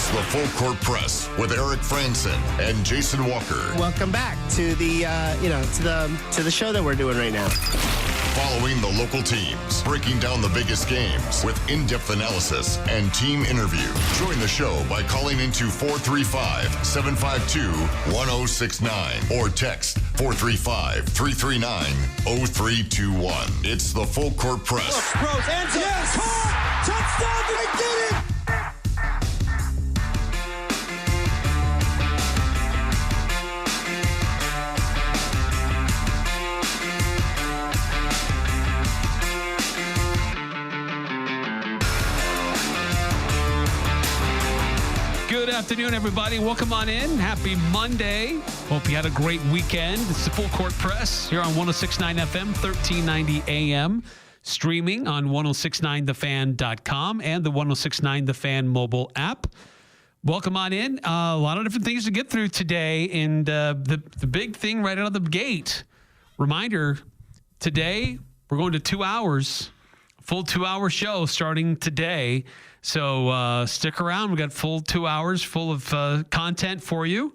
It's the Full Court Press with Eric Frandsen and Jason Walker. Welcome back to the to the show that we're doing right now. Following the local teams, breaking down the biggest games with in-depth analysis and team interview. Join the show by calling into 435-752-1069 or text 435-339-0321. It's the Full Court Press. Rose, end zone, yes! Caught! Touchdown! They did it! Good afternoon, everybody. Welcome on in. Happy Monday. Hope you had a great weekend. It's the Full Court Press here on 106.9 FM, 1390 AM. Streaming on 1069thefan.com and the 1069 The Fan mobile app. Welcome on in. A lot of different things to get through today. And the big thing right out of the gate, reminder, today we're going to 2 hours, full 2-hour show starting today. So stick around. We've got full 2 hours full of content for you.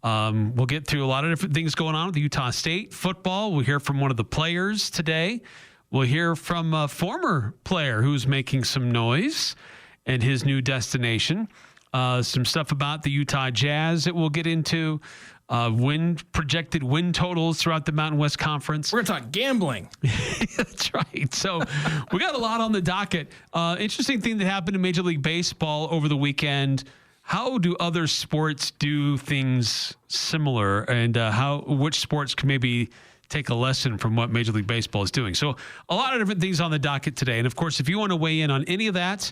We'll get through a lot of different things going on with Utah State football. We'll hear from one of the players today. We'll hear from a former player who's making some noise and his new destination. Some stuff about the Utah Jazz that we'll get into. Projected win totals throughout the Mountain West Conference. We're going to talk gambling. That's right. So we got a lot on the docket. Interesting thing that happened in Major League Baseball over the weekend. How do other sports do things similar, and which sports can maybe take a lesson from what Major League Baseball is doing? So a lot of different things on the docket today. And of course, if you want to weigh in on any of that,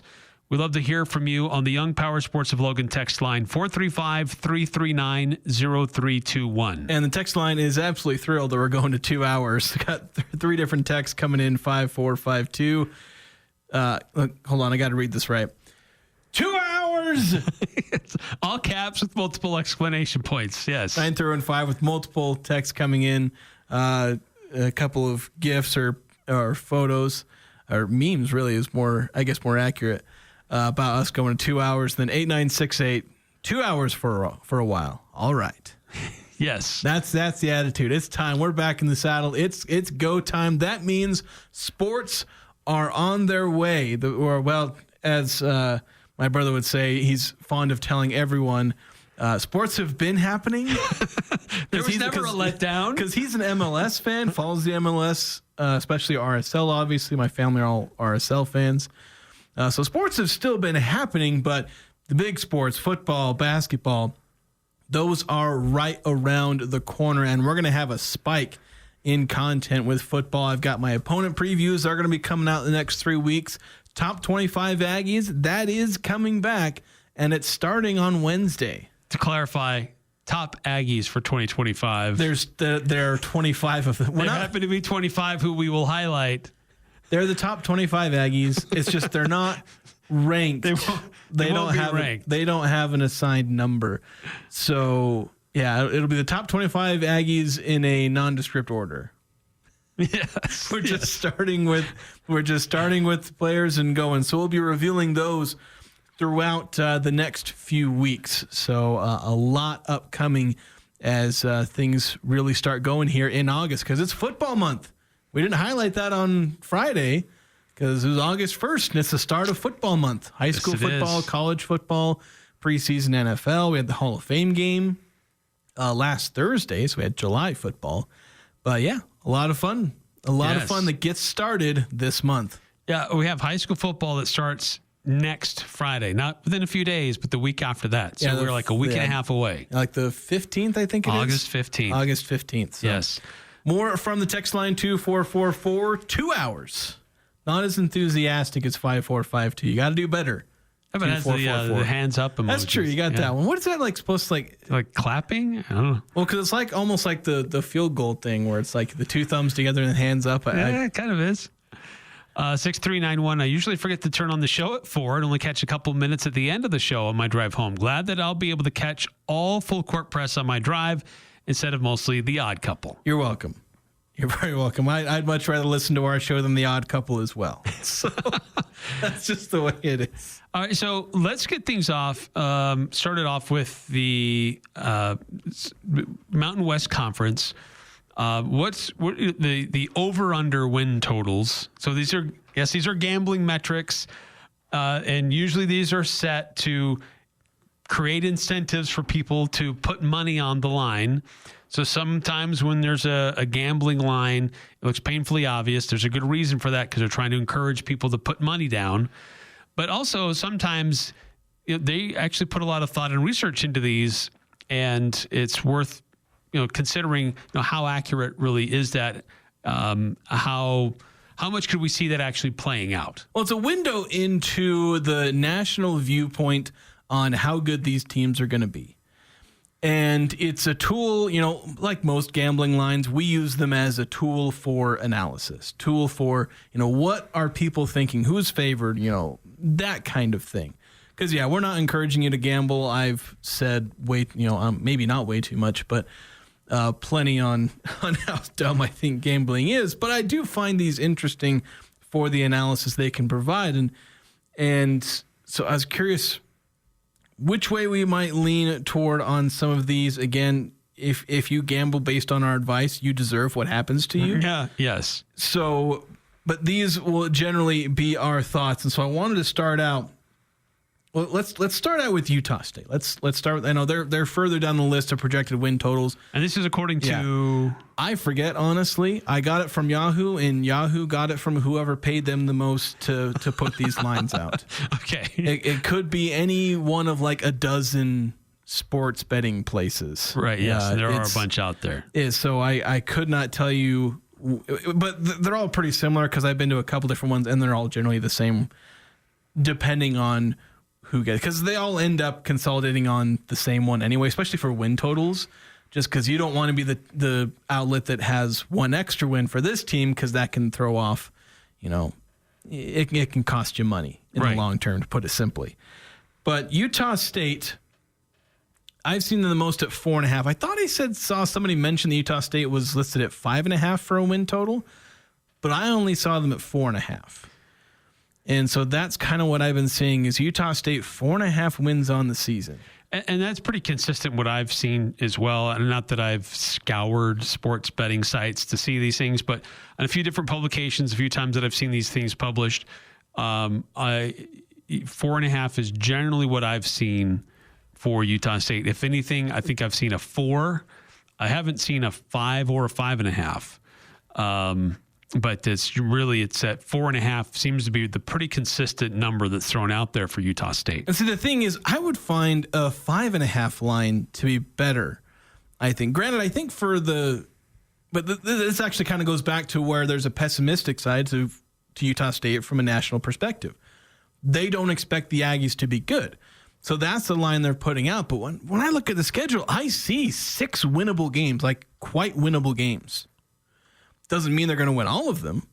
we'd love to hear from you on the Young Power Sports of Logan text line, 435-339-0321. And the text line is absolutely thrilled that we're going to 2 hours. Got three different texts coming in, 5452. Hold on, I got to read this right. 2 hours! It's all caps with multiple exclamation points, yes. 9-5 with multiple texts coming in. A couple of GIFs or photos, or memes really is more accurate. About us going 2 hours, then 8968, 2 hours for a while. All right. Yes. That's the attitude. It's time. We're back in the saddle. It's go time. That means sports are on their way. As my brother would say, he's fond of telling everyone, sports have been happening. There was never a letdown. Because he's an MLS fan, follows the MLS, especially RSL, obviously. My family are all RSL fans. So sports have still been happening, but the big sports, football, basketball, those are right around the corner, and we're going to have a spike in content with football. I've got my opponent previews that are going to be coming out in the next 3 weeks. Top 25 Aggies, that is coming back, and it's starting on Wednesday. To clarify, top Aggies for 2025. There are 25 of them. There happen to be 25 who we will highlight. They're the top 25 Aggies. It's just they're not ranked. They don't have ranked. They don't have an assigned number. So yeah, it'll be the top 25 Aggies in a nondescript order. Yes, we're just starting with players and going. So we'll be revealing those throughout the next few weeks. So a lot upcoming as things really start going here in August, because it's football month. We didn't highlight that on Friday because it was August 1st, and it's the start of football month. High school football, college football, preseason NFL. We had the Hall of Fame game last Thursday, so we had July football. But, yeah, a lot of fun. A lot of fun that gets started this month. Yeah, we have high school football that starts next Friday. Not within a few days, but the week after that. So we're like a week and a half away. Like the 15th, I think it August is? 15th. August 15th. So. Yes. More from the text line 2444, 2 hours. Not as enthusiastic as 5452. You got to do better. How about the hands up emojis? That's true. You got that one. What is that supposed to like clapping? I don't know. Well, because it's almost like the field goal thing where it's like the two thumbs together and hands up. It kind of is. 6391. I usually forget to turn on the show at 4 and only catch a couple minutes at the end of the show on my drive home. Glad that I'll be able to catch all Full Court Press on my drive instead of mostly the odd couple. You're welcome. You're very welcome. I'd much rather listen to our show than The Odd Couple as well. So that's just the way it is. All right, so let's get things off. Started off with the Mountain West Conference. What the over/under win totals? So these are gambling metrics, and usually these are set to create incentives for people to put money on the line. So sometimes when there's a gambling line, it looks painfully obvious. There's a good reason for that because they're trying to encourage people to put money down. But also sometimes they actually put a lot of thought and research into these, and it's worth considering how accurate really is that. How much could we see that actually playing out? Well, it's a window into the national viewpoint on how good these teams are going to be. And it's a tool, like most gambling lines, we use them as a tool for analysis, tool for, what are people thinking, who's favored, that kind of thing. Because, we're not encouraging you to gamble. I've said maybe not way too much, but plenty on how dumb I think gambling is. But I do find these interesting for the analysis they can provide. And so I was curious which way we might lean toward on some of these. Again, if you gamble based on our advice, you deserve what happens to you. Yeah. Yes. So, but these will generally be our thoughts. And so I wanted to start out. Well, let's start out with Utah State. Let's start with, I know they're further down the list of projected win totals. And this is according to... I forget, honestly. I got it from Yahoo, and Yahoo got it from whoever paid them the most to put these lines out. Okay. It could be any one of like a dozen sports betting places. Right, yes. There are a bunch out there. So I could not tell you, but they're all pretty similar because I've been to a couple different ones, and they're all generally the same depending on who gets, because they all end up consolidating on the same one anyway, especially for win totals, just because you don't want to be the outlet that has one extra win for this team, because that can throw off, it can cost you money in the long term, to put it simply. But Utah State, I've seen them the most at 4.5. I thought saw somebody mention that Utah State was listed at 5.5 for a win total, but I only saw them at 4.5. And so that's kind of what I've been seeing is Utah State 4.5 wins on the season. And that's pretty consistent what I've seen as well. And not that I've scoured sports betting sites to see these things, but on a few different publications, a few times that I've seen these things published, 4.5 is generally what I've seen for Utah State. If anything, I think I've seen a 4. I haven't seen a 5 or a 5.5. But it's at 4.5 seems to be the pretty consistent number that's thrown out there for Utah State. And see, the thing is, I would find a 5.5 line to be better. I think. Granted, I think this actually kind of goes back to where there's a pessimistic side to Utah State from a national perspective. They don't expect the Aggies to be good. So that's the line they're putting out. But when I look at the schedule, I see 6 winnable games, like quite winnable games. Doesn't mean they're going to win all of them.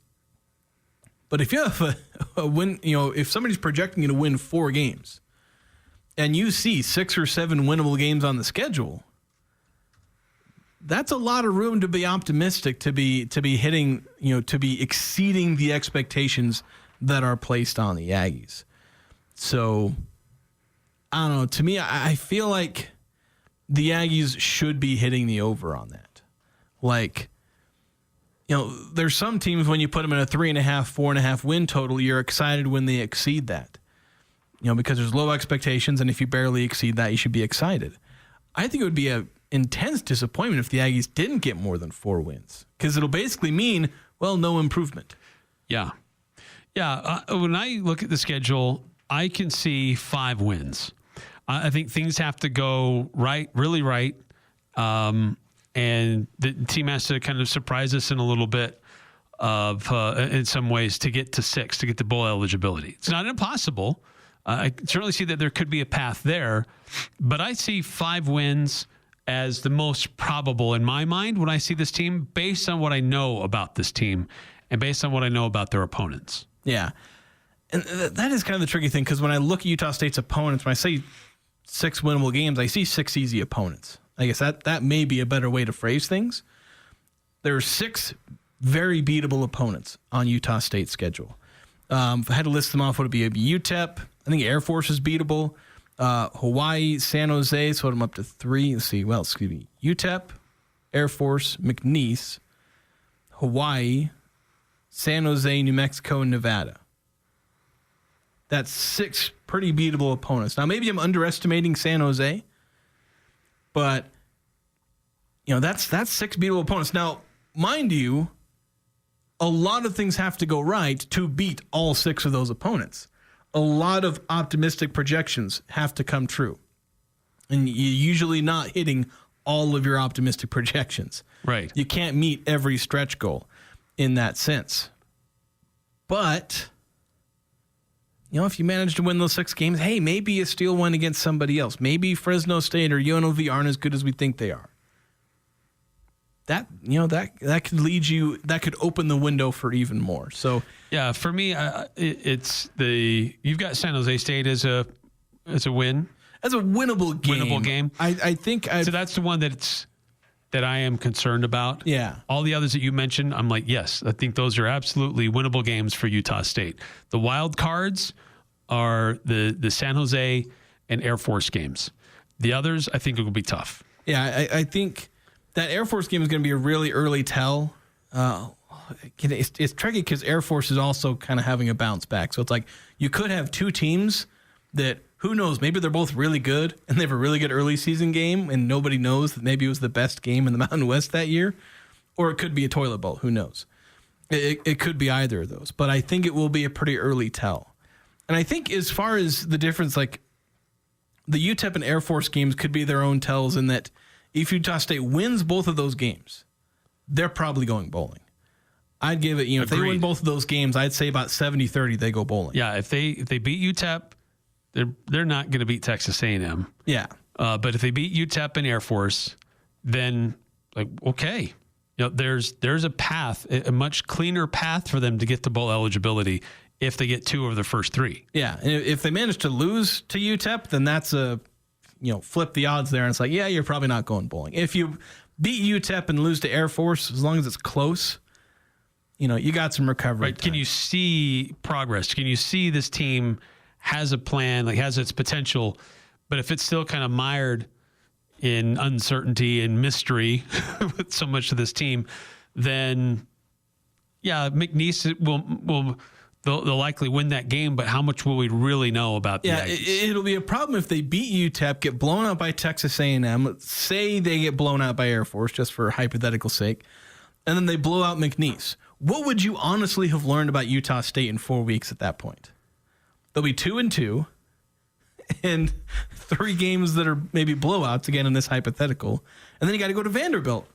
But if you have a win, if somebody's projecting you to win 4 games and you see 6 or 7 winnable games on the schedule, that's a lot of room to be optimistic, to be hitting, to be exceeding the expectations that are placed on the Aggies. So, I don't know. To me, I feel like the Aggies should be hitting the over on that. Like, there's some teams when you put them in a 3.5, 4.5 win total, you're excited when they exceed that. Because there's low expectations, and if you barely exceed that, you should be excited. I think it would be an intense disappointment if the Aggies didn't get more than 4 wins, because it'll basically mean, no improvement. Yeah. Yeah. When I look at the schedule, I can see 5 wins. I think things have to go right, really right. And the team has to kind of surprise us in a little bit of, in some ways, to get to 6, to get the bowl eligibility. It's not impossible. I certainly see that there could be a path there, but I see 5 wins as the most probable in my mind when I see this team, based on what I know about this team and based on what I know about their opponents. Yeah. And that is kind of the tricky thing, because when I look at Utah State's opponents, when I say 6 winnable games, I see 6 easy opponents. I guess that may be a better way to phrase things. there are 6 very beatable opponents on Utah State's schedule. If I had to list them off, would it be UTEP? I think Air Force is beatable. Hawaii, San Jose, so I'm up to 3. Let's see. Well, excuse me. UTEP, Air Force, McNeese, Hawaii, San Jose, New Mexico, and Nevada. That's 6 pretty beatable opponents. Now, maybe I'm underestimating San Jose, but that's 6 beatable opponents. Now, mind you, a lot of things have to go right to beat all 6 of those opponents. A lot of optimistic projections have to come true. And you're usually not hitting all of your optimistic projections. Right. You can't meet every stretch goal in that sense. But, if you manage to win those 6 games, hey, maybe you steal one against somebody else. Maybe Fresno State or UNLV aren't as good as we think they are. That could lead you. That could open the window for even more. So yeah, for me, you've got San Jose State as a win, as a winnable game. Winnable game. I think so. That's the one that I am concerned about. Yeah. All the others that you mentioned, I'm like, yes, I think those are absolutely winnable games for Utah State. The wild cards are the San Jose and Air Force games. The others, I think it will be tough. Yeah, I think that Air Force game is going to be a really early tell. It's tricky because Air Force is also kind of having a bounce back. So it's like you could have 2 teams that, who knows, maybe they're both really good and they have a really good early season game and nobody knows that maybe it was the best game in the Mountain West that year. Or it could be a toilet bowl. Who knows? It could be either of those. But I think it will be a pretty early tell. And I think as far as the difference, like the UTEP and Air Force games could be their own tells in that if Utah State wins both of those games, they're probably going bowling. I'd give it, if they win both of those games, I'd say about 70-30 they go bowling. Yeah, if they beat UTEP, they're not going to beat Texas A&M. Yeah. But if they beat UTEP and Air Force, then okay. There's a path, a much cleaner path for them to get to bowl eligibility if they get 2 of their first 3. Yeah, and if they manage to lose to UTEP, then that's flip the odds there. And it's like, yeah, you're probably not going bowling. If you beat UTEP and lose to Air Force, as long as it's close, you got some recovery. Right. Can you see progress? Can you see this team has a plan, has its potential, but if it's still kind of mired in uncertainty and mystery with so much of this team, then yeah, McNeese they'll likely win that game, but how much will we really know about the Aggies? It'll be a problem if they beat UTEP, get blown out by Texas A&M, say they get blown out by Air Force, just for hypothetical sake, and then they blow out McNeese. What would you honestly have learned about Utah State in 4 weeks at that point? They'll be 2-2, and 3 games that are maybe blowouts, again, in this hypothetical, and then you got to go to Vanderbilt.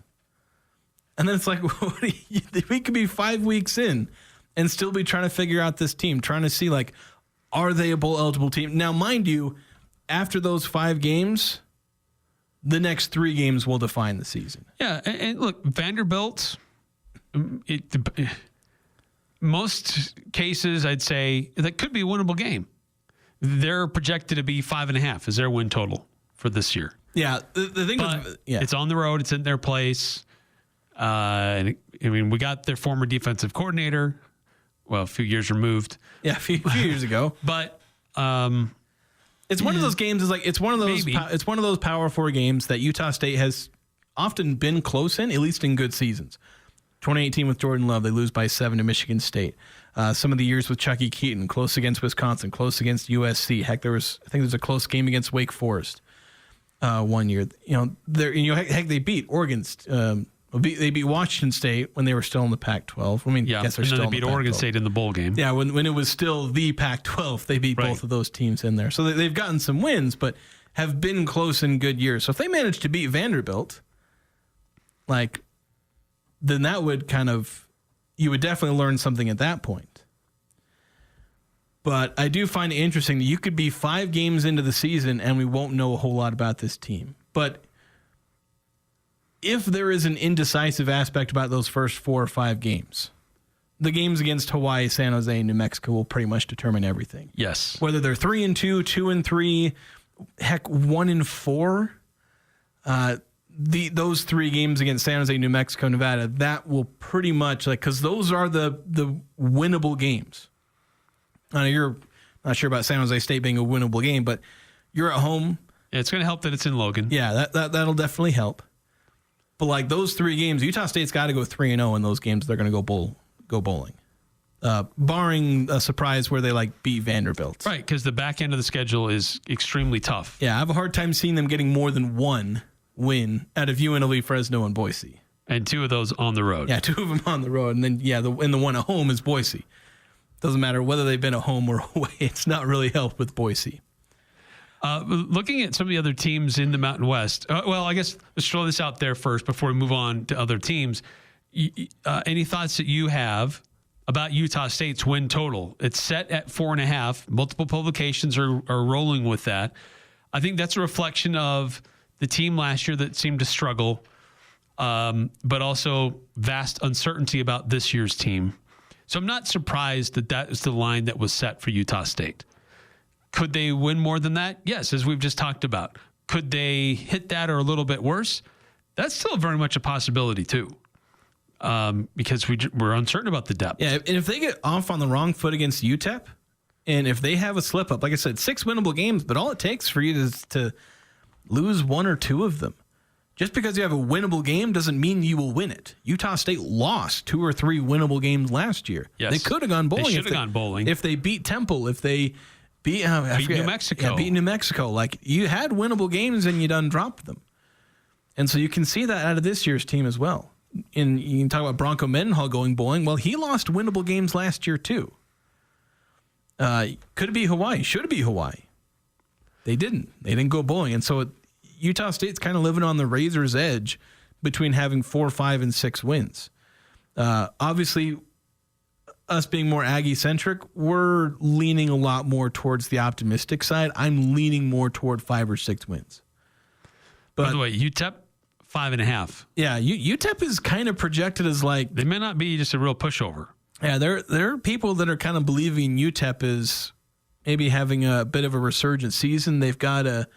And then it's like, we could be 5 weeks in and still be trying to figure out this team, trying to see, are they a bowl-eligible team? Now, mind you, after those 5 games, the next 3 games will define the season. Yeah, and look, Vanderbilt, most cases, I'd say, that could be a winnable game. They're projected to be 5.5 is their win total for this year. Yeah, the thing is, it's on the road. It's in their place. And we got their former defensive coordinator. Well, a few years removed. Yeah, a few years ago. But it's one of those games. It's one of those. It's one of those Power 4 games that Utah State has often been close in, at least in good seasons. 2018 with Jordan Love, they lose by 7 to Michigan State. Some of the years with Chucky Keaton, close against Wisconsin, close against USC. Heck, I think there was a close game against Wake Forest one year. They beat Oregon. They beat Washington State when they were still in the Pac-12. Yeah, I guess they're and still then in they beat the Oregon Pac-12. State in the bowl game. Yeah, when it was still the Pac-12, they beat both of those teams in there. So they've gotten some wins, but have been close in good years. So if they manage to beat Vanderbilt, then that would you would definitely learn something at that point. But I do find it interesting that you could be 5 games into the season and we won't know a whole lot about this team. But if there is an indecisive aspect about those first 4 or 5 games, the games against Hawaii, San Jose, and New Mexico will pretty much determine everything. Yes. Whether they're 3-2, 2-3, heck, 1-4, those 3 games against San Jose, New Mexico, Nevada, that will pretty much because those are the winnable games. I know you're not sure about San Jose State being a winnable game, but you're at home. Yeah, it's going to help that it's in Logan. Yeah, that'll definitely help. But those 3 games, Utah State's got to go 3-0 in those games. They're going to go bowling, barring a surprise where they beat Vanderbilt. Right, because the back end of the schedule is extremely tough. Yeah, I have a hard time seeing them getting more than 1 win out of UNLV, Fresno, and Boise. And 2 of those on the road. Yeah, 2 of them on the road. And then, the one at home is Boise. Doesn't matter whether they've been at home or away. It's not really helped with Boise. Looking at some of the other teams in the Mountain West, I guess let's throw this out there first before we move on to other teams. Any thoughts that you have about Utah State's win total? It's set at 4.5. Multiple publications are rolling with that. I think that's a reflection of the team last year that seemed to struggle, but also vast uncertainty about this year's team. So I'm not surprised that is the line that was set for Utah State. Could they win more than that? Yes, as we've just talked about. Could they hit that or a little bit worse? That's still very much a possibility too, because we're uncertain about the depth. Yeah, and if they get off on the wrong foot against UTEP, and if they have a slip up, like I said, 6 winnable games, but all it takes for you is to lose 1 or 2 of them. Just because you have a winnable game doesn't mean you will win it. Utah State lost 2 or 3 winnable games last year. Yes. They could have gone bowling. They should have gone bowling. If they beat Temple, if they beat New Mexico. Yeah, beat New Mexico. You had winnable games and you done dropped them. And so you can see that out of this year's team as well. And you can talk about Bronco Mendenhall going bowling. Well, he lost winnable games last year too. Could it be Hawaii? Should it be Hawaii? They didn't. They didn't go bowling. And so Utah State's kind of living on the razor's edge between having 4, 5, and 6 wins. Obviously, us being more Aggie-centric, we're leaning a lot more towards the optimistic side. I'm leaning more toward 5 or 6 wins. But, by the way, UTEP, 5.5. Yeah, UTEP is kind of projected as they may not be just a real pushover. Yeah, there are people that are kind of believing UTEP is maybe having a bit of a resurgent season. They've got a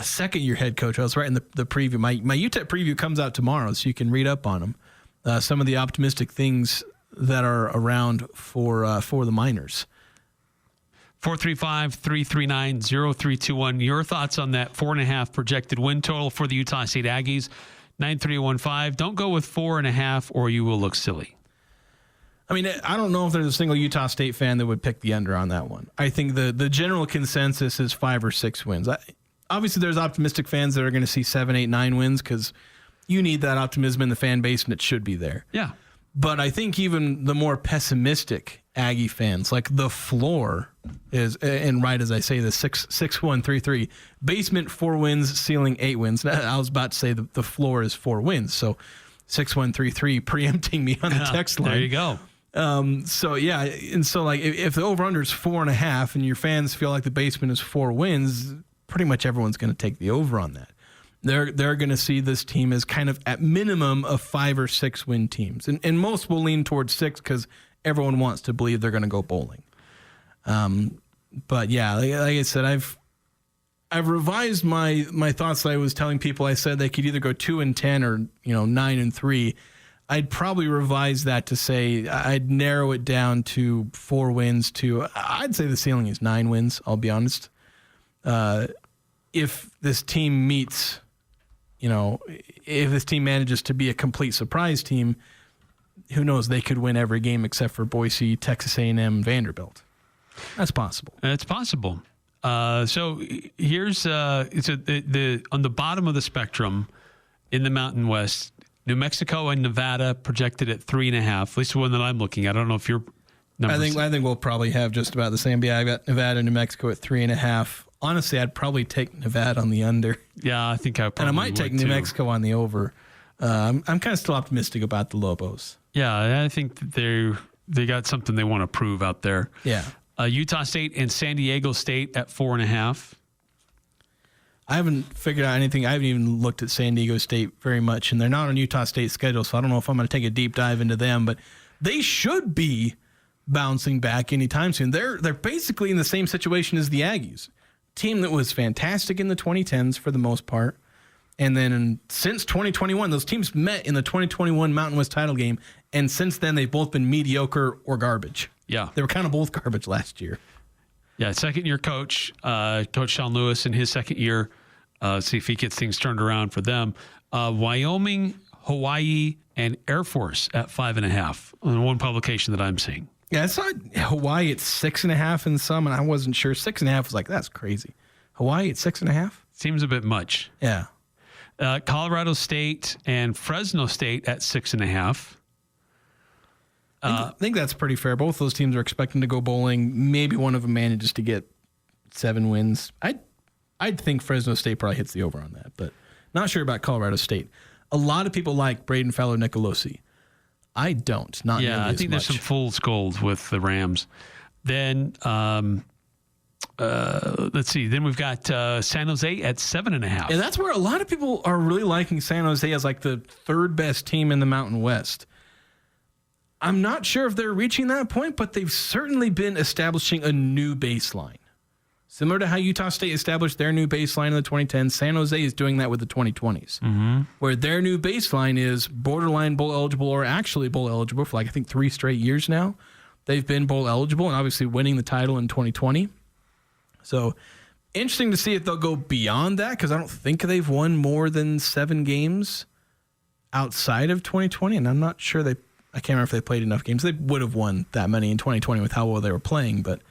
second-year head coach. I was writing the preview. My UTEP preview comes out tomorrow, so you can read up on them. Some of the optimistic things that are around for the Miners. 435-339-0321. Your thoughts on that 4.5 projected win total for the Utah State Aggies? 9315. Don't go with 4.5 or you will look silly. I mean, I don't know if there's a single Utah State fan that would pick the under on that one. I think the general consensus is 5 or 6 wins. Obviously, there's optimistic fans that are going to see 7, 8, 9 wins because you need that optimism in the fan base, and it should be there. Yeah. But I think even the more pessimistic Aggie fans, the floor is, and right as I say this, 6-1-3-3, basement 4 wins, ceiling 8 wins. I was about to say the floor is 4 wins, so 6-1-3-3 preempting me on the text line. There you go. So yeah, and so if the over/under is 4.5, and your fans feel like the basement is 4 wins, pretty much everyone's going to take the over on that. They're going to see this team as kind of at minimum of 5 or 6 win teams, and most will lean towards 6 because everyone wants to believe they're going to go bowling. But yeah, like I said, I've revised my thoughts that I was telling people. I said they could either go 2-10 or 9-3. I'd probably revise that to say I'd narrow it down to 4 wins to I'd say the ceiling is 9 wins. I'll be honest. If this team meets, if this team manages to be a complete surprise team, who knows? They could win every game except for Boise, Texas A&M, Vanderbilt. That's possible. It's possible. So here's on the bottom of the spectrum in the Mountain West, New Mexico and Nevada projected at 3.5. At least the one that I'm looking at. I don't know if your numbers. I think we'll probably have just about the same. Yeah, I got Nevada and New Mexico at 3.5. Honestly, I'd probably take Nevada on the under. Yeah, I think I probably and I might take New Mexico on the over. I'm kind of still optimistic about the Lobos. Yeah, I think that they got something they want to prove out there. Yeah. Utah State and San Diego State at 4.5. I haven't figured out anything. I haven't even looked at San Diego State very much, and they're not on Utah State's schedule, so I don't know if I'm going to take a deep dive into them, but they should be bouncing back anytime soon. They're basically in the same situation as the Aggies. Team that was fantastic in the 2010s for the most part, And then since 2021, those teams met in the 2021 Mountain West title game. And since then, they've both been mediocre or garbage. Yeah. They were kind of both garbage last year. Yeah, second-year coach, Coach Sean Lewis in his second year. See if he gets things turned around for them. Wyoming, Hawaii, and Air Force at 5.5 on one publication that I'm seeing. Yeah, I saw Hawaii at 6.5 in some, and I wasn't sure. 6.5 was like, that's crazy. Hawaii at 6.5? Seems a bit much. Yeah. Colorado State and Fresno State at 6.5. I think that's pretty fair. Both those teams are expecting to go bowling. Maybe one of them manages to get 7 wins. I'd think Fresno State probably hits the over on that, but not sure about Colorado State. A lot of people like Braden Fowler-Nicolosi. I don't. Not nearly I as think much. there's some fool's gold with the Rams. Then let's see. Then we've got San Jose at 7.5. Yeah, that's where a lot of people are really liking San Jose as like the third best team in the Mountain West. I'm not sure if they're reaching that point, but they've certainly been establishing a new baseline. Similar to how Utah State established their new baseline in the 2010s, San Jose is doing that with the 2020s, where their new baseline is borderline bowl eligible or actually bowl eligible for I think 3 straight years now. They've been bowl eligible and obviously winning the title in 2020. So interesting to see if they'll go beyond that because I don't think they've won more than 7 games outside of 2020, and I'm not sure I can't remember if they played enough games. They would have won that many in 2020 with how well they were playing, but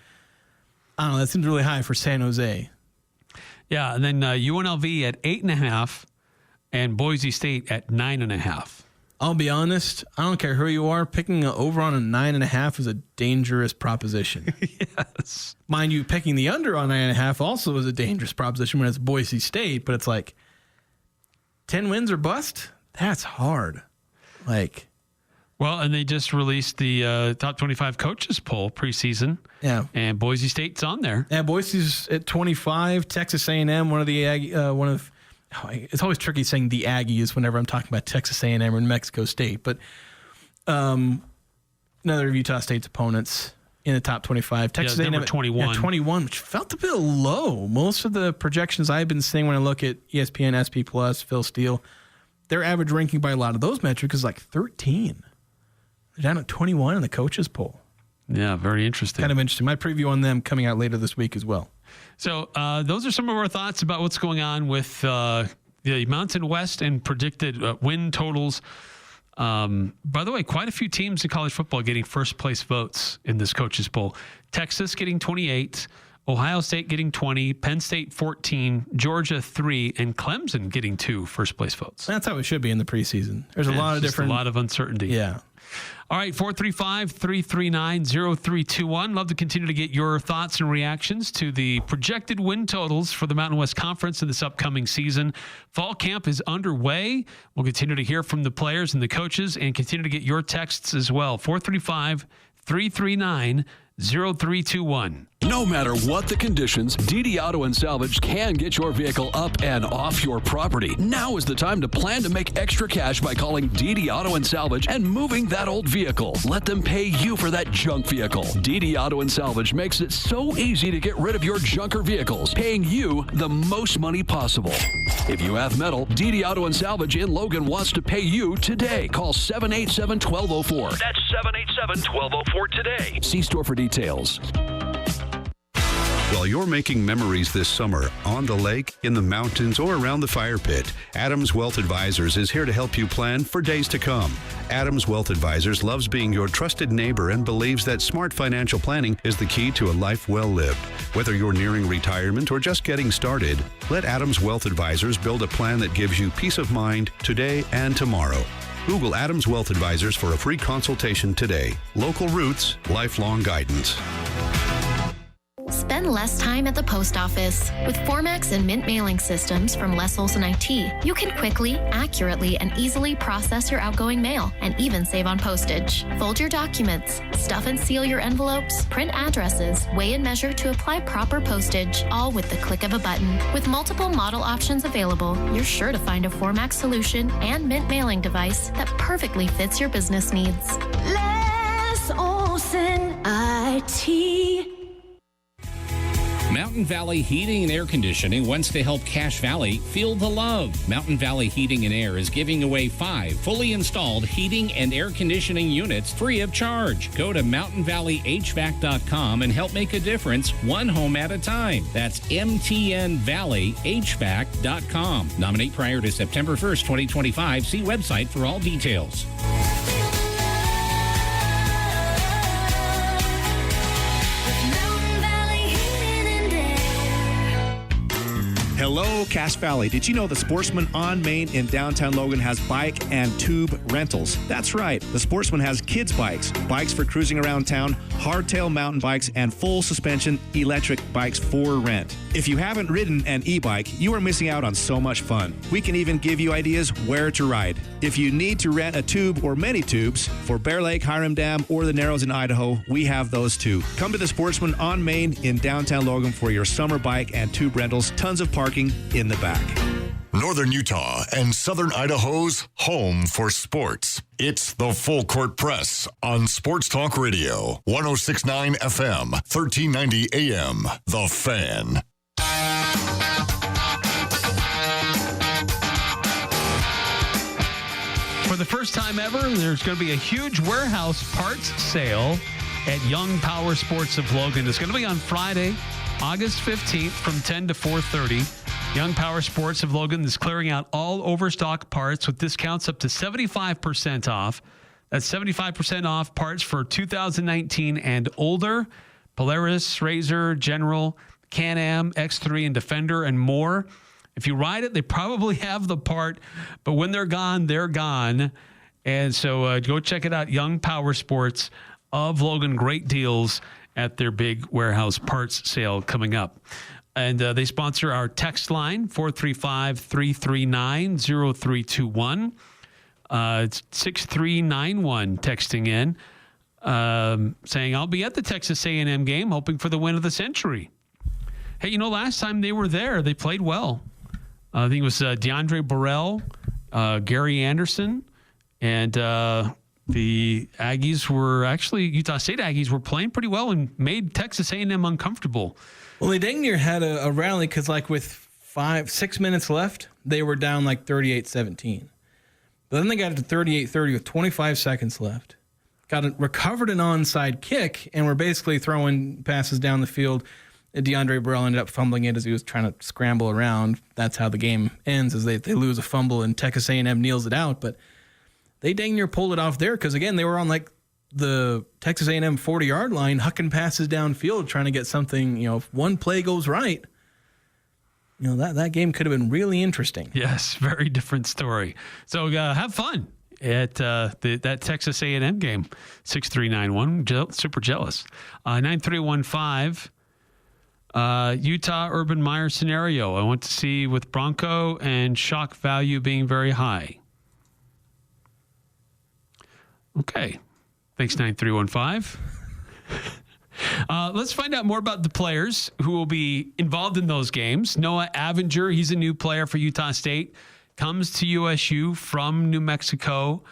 I don't know. That seems really high for San Jose. Yeah, and then UNLV at 8.5 and Boise State at 9.5. I'll be honest. I don't care who you are. Picking an over on a 9.5 is a dangerous proposition. Yes. Mind you, picking the under on 9.5 also is a dangerous proposition when it's Boise State, but it's like 10 wins or bust? That's hard. Well, and they just released the top 25 coaches poll preseason. Yeah. And Boise State's on there. Yeah, Boise's at 25. Texas A&M, it's always tricky saying the Aggies whenever I'm talking about Texas A&M or New Mexico State, but another of Utah State's opponents in the top 25. Texas A&M number 21. 21, which felt a bit low. Most of the projections I've been seeing when I look at ESPN, SP+, Phil Steele, their average ranking by a lot of those metrics is like 13. They're down at 21 in the coaches poll. Yeah, very interesting. Kind of interesting. My preview on them coming out later this week as well. So those are some of our thoughts about what's going on with the Mountain West and predicted win totals. By the way, quite a few teams in college football getting first place votes in this coaches poll. Texas getting 28, Ohio State getting 20, Penn State 14, Georgia 3, and Clemson getting 2 first place votes. That's how it should be in the preseason. There's a lot of uncertainty. Yeah. All right, 435-339-0321. Love to continue to get your thoughts and reactions to the projected win totals for the Mountain West Conference in this upcoming season. Fall camp is underway. We'll continue to hear from the players and the coaches and continue to get your texts as well. 435-339-0321. No matter what the conditions, DD Auto and Salvage can get your vehicle up and off your property. Now is the time to plan to make extra cash by calling DD Auto and Salvage and moving that old vehicle. Let them pay you for that junk vehicle. DD Auto and Salvage makes it so easy to get rid of your junker vehicles, paying you the most money possible. If you have metal, DD Auto and Salvage in Logan wants to pay you today. Call 787-1204. That's 787-1204 today. See store for details. While you're making memories this summer, on the lake, in the mountains, or around the fire pit, Adams Wealth Advisors is here to help you plan for days to come. Adams Wealth Advisors loves being your trusted neighbor and believes that smart financial planning is the key to a life well lived. Whether you're nearing retirement or just getting started, let Adams Wealth Advisors build a plan that gives you peace of mind today and tomorrow. Google Adams Wealth Advisors for a free consultation today. Local roots, lifelong guidance. Spend less time at the post office. With Formax and Mint mailing systems from Les Olson IT, you can quickly, accurately, and easily process your outgoing mail and even save on postage. Fold your documents, stuff and seal your envelopes, print addresses, weigh and measure to apply proper postage, all with the click of a button. With multiple model options available, you're sure to find a Formax solution and Mint mailing device that perfectly fits your business needs. Les Olson IT. Now Mountain Valley Heating and Air Conditioning wants to help Cache Valley feel the love. Mountain Valley Heating and Air is giving away 5 fully installed heating and air conditioning units free of charge. Go to mountainvalleyhvac.com and help make a difference one home at a time. That's mtnvalleyhvac.com. Nominate prior to September 1st, 2025. See website for all details. Hello, Cache Valley. Did you know the Sportsman on Main in downtown Logan has bike and tube rentals? That's right. The Sportsman has kids' bikes, bikes for cruising around town, hardtail mountain bikes, and full suspension electric bikes for rent. If you haven't ridden an e-bike, you are missing out on so much fun. We can even give you ideas where to ride. If you need to rent a tube or many tubes for Bear Lake, Hiram Dam, or the Narrows in Idaho, we have those too. Come to the Sportsman on Main in downtown Logan for your summer bike and tube rentals. Tons of parking in the back. Northern Utah and Southern Idaho's home for sports. It's the Full Court Press on Sports Talk Radio, 106.9 FM, 1390 AM. The Fan. For the first time ever, there's going to be a huge warehouse parts sale at Young Power Sports of Logan. It's going to be on Friday, August 15th from 10 to 4:30. Young Power Sports of Logan is clearing out all overstock parts with discounts up to 75% off. That's 75% off parts for 2019 and older. Polaris, Razor, General, Can-Am, X3, and Defender, and more. If you ride it, they probably have the part, but when they're gone, they're gone. And so go check it out, Young Power Sports of Logan. Great deals at their big warehouse parts sale coming up. And they sponsor our text line, 435-339-0321. It's 6391 texting in, saying, I'll be at the Texas A&M game, hoping for the win of the century. Hey, you know, last time they were there, they played well. I think it was DeAndre Burrell, Gary Anderson, and the Aggies were actually, Utah State Aggies were playing pretty well and made Texas A&M uncomfortable. Well, they dang near had a rally because, like, with 6 minutes left, they were down like 38-17. But then they got it to 38-30 with 25 seconds left. Recovered an onside kick and were basically throwing passes down the field. DeAndre Burrell ended up fumbling it as he was trying to scramble around. That's how the game ends, is they lose a fumble and Texas A&M kneels it out. But they dang near pulled it off there because, again, they were on like the Texas A&M 40-yard line, hucking passes downfield, trying to get something. You know, if one play goes right, you know, that game could have been really interesting. Yes, very different story. So have fun at that Texas A&M game. 6391, super jealous. 9315. Utah Urban Meyer scenario. I want to see with Bronco and shock value being very high. Okay. Thanks, 9315. Let's find out more about the players who will be involved in those games. Noah Avinger, he's a new player for Utah State, comes to USU from New Mexico.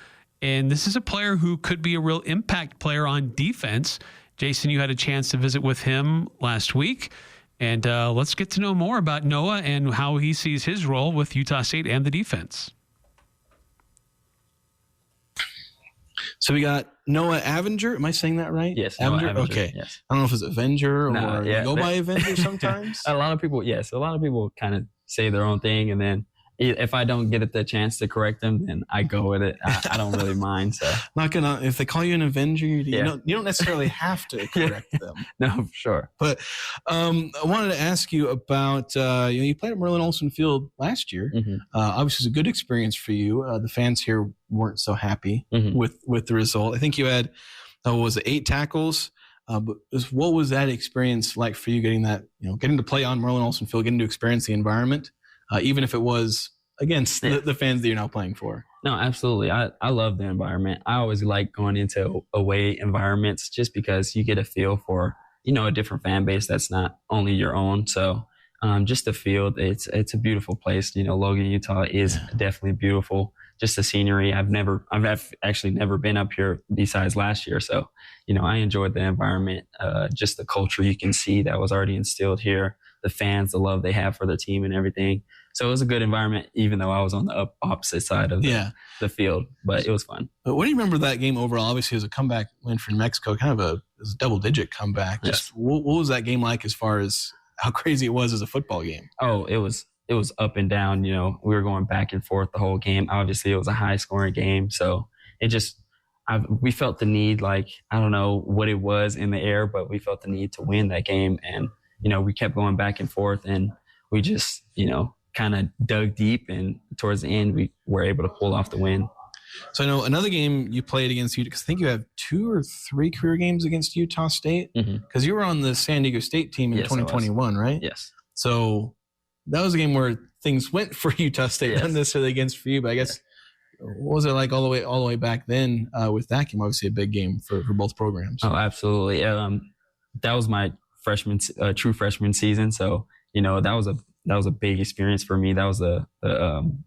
And this is a player who could be a real impact player on defense. Jason, you had a chance to visit with him last week. And let's get to know more about Noah and how he sees his role with Utah State and the defense. So we got Noah Avinger. Am I saying that right? Yes. Avinger? Noah Avinger, okay. Yes. I don't know if it's Avenger or go by Avenger sometimes. A lot of people kind of say their own thing, and then if I don't get the chance to correct them, then I go with it. I don't really mind. So not gonna. If they call you an Avenger, you don't necessarily have to correct them. No, for sure. But I wanted to ask you about you played at Merlin Olsen Field last year. Mm-hmm. Obviously, it was a good experience for you. The fans here weren't so happy with the result. I think you had 8 tackles. But what was that experience like for you? Getting to play on Merlin Olsen Field, getting to experience the environment. Even if it was against the fans that you're now playing for. No, absolutely. I love the environment. I always like going into away environments just because you get a feel for, a different fan base that's not only your own. So just the field, it's a beautiful place. Logan, Utah is definitely beautiful. Just the scenery. I've actually never been up here besides last year. So, I enjoyed the environment, just the culture you can see that was already instilled here. the fans, the love they have for their team and everything. So it was a good environment, even though I was on the opposite side of the field, but it was fun. But what do you remember that game overall? Obviously, it was a comeback win for New Mexico, kind of a double-digit comeback. Yes. Just what was that game like as far as how crazy it was as a football game? Oh, it was up and down. You know, we were going back and forth the whole game. Obviously, it was a high-scoring game, so it just we felt the need, like, I don't know what it was in the air, but we felt the need to win that game, and you know, we kept going back and forth, and we just, you know, kind of dug deep, and towards the end, we were able to pull off the win. So I know another game you played against Utah, because I think you have 2 or 3 career games against Utah State, because you were on the San Diego State team in 2021, right? Yes. So that was a game where things went for Utah State, not necessarily against for you, but I guess what was it like all the way back then with that game? Obviously a big game for both programs. Oh, absolutely. That was my true freshman season, so you know, that was a big experience for me. That was the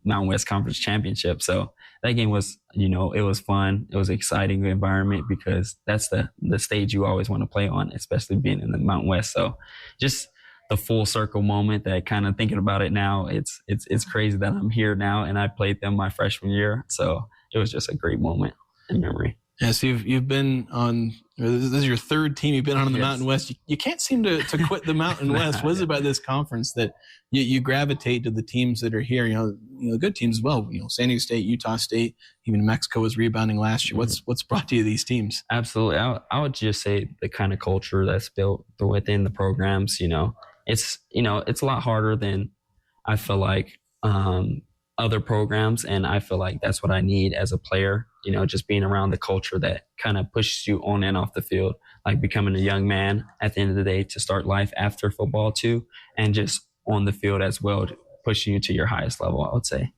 Mountain West Conference Championship. So that game was, you know, it was fun. It was an exciting environment because that's the stage you always want to play on, especially being in the Mountain West. So just the full circle moment, that kind of thinking about it now, it's crazy that I'm here now and I played them my freshman year. So it was just a great moment in memory. Yeah, so you've been on, this is your 3rd team you've been on in the Mountain West. You can't seem to quit the Mountain West. What is it about this conference that you gravitate to the teams that are here? You know, good teams as well. You know, San Diego State, Utah State, even Mexico was rebounding last year. What's brought you to these teams? Absolutely. I would just say the kind of culture that's built within the programs. You know, it's a lot harder than I feel like other programs, and I feel like that's what I need as a player. You know, just being around the culture that kind of pushes you on and off the field, like becoming a young man at the end of the day to start life after football too, and just on the field as well, pushing you to your highest level, I would say.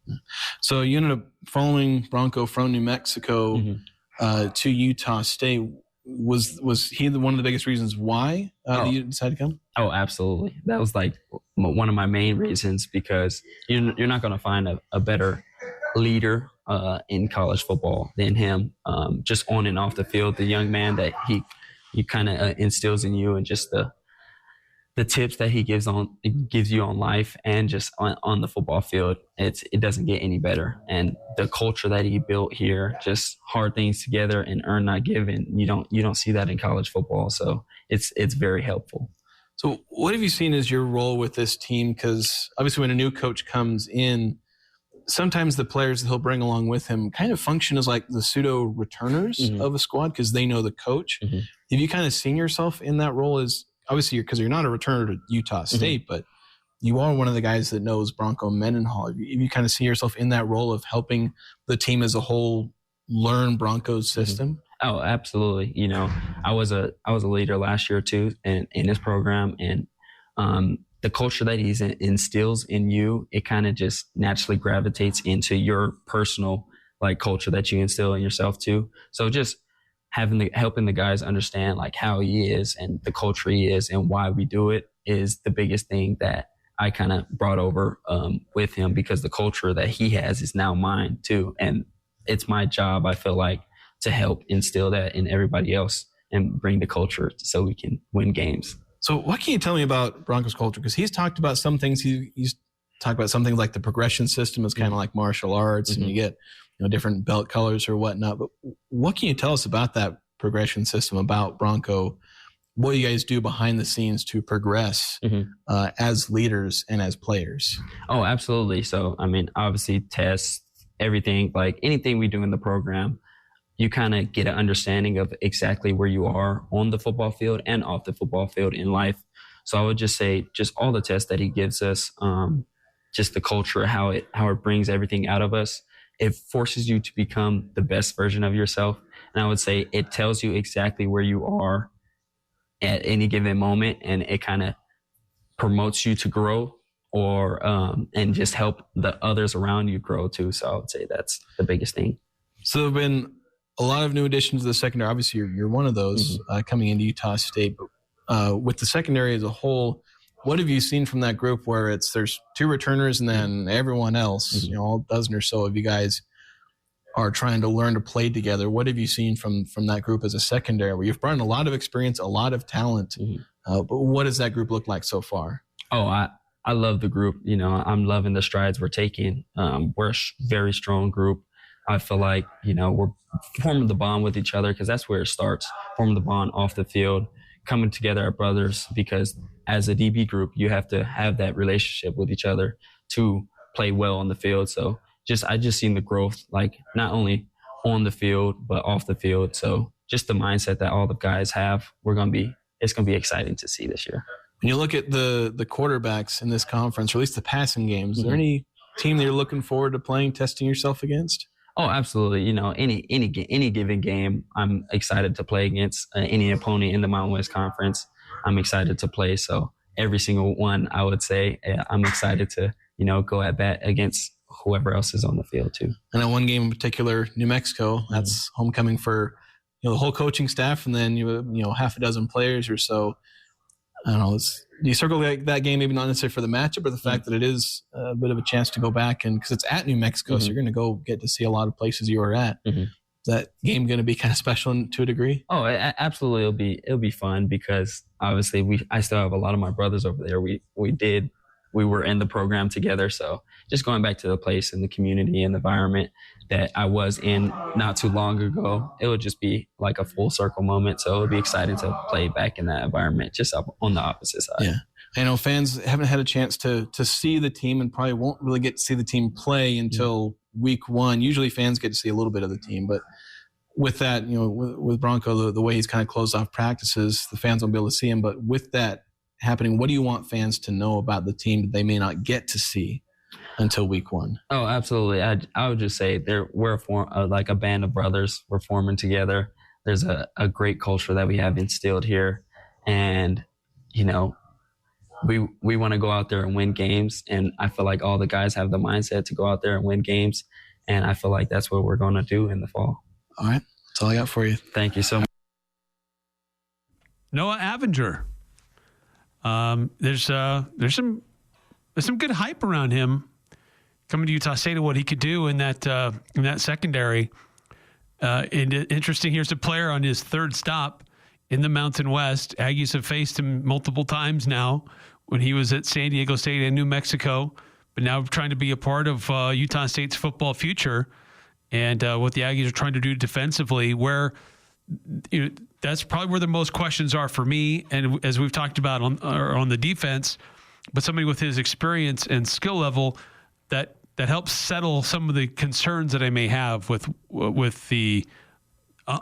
So you ended up following Bronco from New Mexico to Utah State. Was he one of the biggest reasons why you decided to come? Oh, absolutely. That was like one of my main reasons, because you're not going to find a better leader in college football than him. Just on and off the field, the young man that he kind of instills in you, and just the tips that he gives you on life and just on the football field, it doesn't get any better. And the culture that he built here, just hard things together and earn not given, you don't see that in college football. So it's very helpful. So what have you seen as your role with this team? Because obviously when a new coach comes in, sometimes the players that he'll bring along with him kind of function as like the pseudo returners of a squad, because they know the coach. Have you kind of seen yourself in that role as, obviously, because you're not a returner to Utah State, but you are one of the guys that knows Bronco Mendenhall. Have you kind of see yourself in that role of helping the team as a whole learn Bronco's system? Oh, absolutely. You know, I was a leader last year too in this program, and the culture that he instills in you, it kind of just naturally gravitates into your personal like culture that you instill in yourself too. So just helping the guys understand like how he is and the culture he is and why we do it is the biggest thing that I kind of brought over with him, because the culture that he has is now mine too. And it's my job, I feel like, to help instill that in everybody else and bring the culture so we can win games. So what can you tell me about Broncos culture? Because he's talked about some things. He's talked about some things like the progression system is kind of like martial arts, and you get different belt colors or whatnot. But what can you tell us about that progression system, about Bronco, what you guys do behind the scenes to progress as leaders and as players? Oh, absolutely. So, I mean, obviously tests, everything, like anything we do in the program, you kind of get an understanding of exactly where you are on the football field and off the football field in life. So I would just say just all the tests that he gives us, just the culture, how it brings everything out of us. It forces you to become the best version of yourself. And I would say it tells you exactly where you are at any given moment, and it kind of promotes you to grow or and just help the others around you grow too. So I would say that's the biggest thing. So there have been a lot of new additions to the secondary. Obviously, you're one of those coming into Utah State. But with the secondary as a whole, what have you seen from that group where there's two returners and then everyone else, all a dozen or so of you guys are trying to learn to play together? What have you seen from that group as a secondary where you've brought in a lot of experience, a lot of talent? But what does that group look like so far? Oh, I love the group. You know, I'm loving the strides we're taking. We're a very strong group. I feel like, you know, we're forming the bond with each other, because that's where it starts, forming the bond off the field, coming together as brothers, because as a DB group, you have to have that relationship with each other to play well on the field. So I just seen the growth, like not only on the field, but off the field. So just the mindset that all the guys have, it's going to be exciting to see this year. When you look at the quarterbacks in this conference, or at least the passing games, is there any team that you're looking forward to playing, testing yourself against? Oh, absolutely. You know, any given game, I'm excited to play against any opponent in the Mountain West Conference. I'm excited to play. So every single one, I would say, I'm excited to, you know, go at bat against whoever else is on the field too. And in one game in particular, New Mexico, that's homecoming for, you know, the whole coaching staff, and then you know, half a dozen players or so. I don't know. You circle that game, maybe not necessarily for the matchup, but the fact that it is a bit of a chance to go back, and because it's at New Mexico, so you're going to go get to see a lot of places you were at. Is that game going to be kind of special to a degree? Oh, absolutely. It'll be fun, because obviously I still have a lot of my brothers over there. We were in the program together. So just going back to the place and the community and the environment that I was in not too long ago, it would just be like a full circle moment. So it would be exciting to play back in that environment, just up on the opposite side. Yeah. I know fans haven't had a chance to see the team, and probably won't really get to see the team play until week one. Usually fans get to see a little bit of the team, but with that, you know, with Bronco, the way he's kind of closed off practices, the fans won't be able to see him. But with that happening, what do you want fans to know about the team that they may not get to see until week one? Oh, absolutely. I would just say we're like a band of brothers. We're forming together. There's a great culture that we have instilled here. And, you know, we want to go out there and win games. And I feel like all the guys have the mindset to go out there and win games. And I feel like that's what we're going to do in the fall. All right. That's all I got for you. Thank you so much. Noah Avinger. There's some good hype around him coming to Utah State and what he could do in that secondary. And interesting, here's a player on his third stop in the Mountain West. Aggies have faced him multiple times now when he was at San Diego State and New Mexico, but now trying to be a part of Utah State's football future and what the Aggies are trying to do defensively, where that's probably where the most questions are for me. And as we've talked about on the defense, but somebody with his experience and skill level that helps settle some of the concerns that I may have with the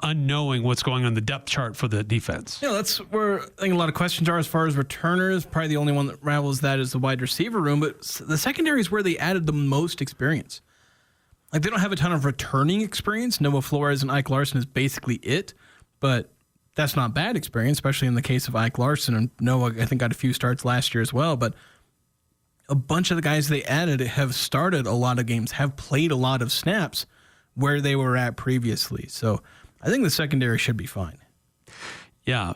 unknowing what's going on the depth chart for the defense. You know, that's where I think a lot of questions are as far as returners. Probably the only one that rivals that is the wide receiver room, but the secondary is where they added the most experience. Like, they don't have a ton of returning experience. Noah Flores and Ike Larson is basically it, but that's not bad experience, especially in the case of Ike Larson. And Noah, I think, got a few starts last year as well, but a bunch of the guys they added have started a lot of games, have played a lot of snaps where they were at previously. So I think the secondary should be fine. Yeah.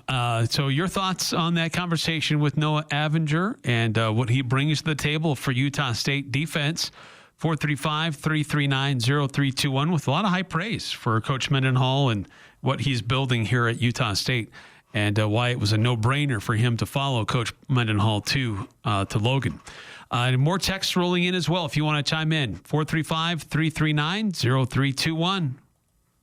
So your thoughts on that conversation with Noah Avinger and what he brings to the table for Utah State defense? 435-339-0321 with a lot of high praise for Coach Mendenhall and what he's building here at Utah State, and why it was a no-brainer for him to follow Coach Mendenhall to Logan. And more texts rolling in as well if you want to chime in. 435-339-0321.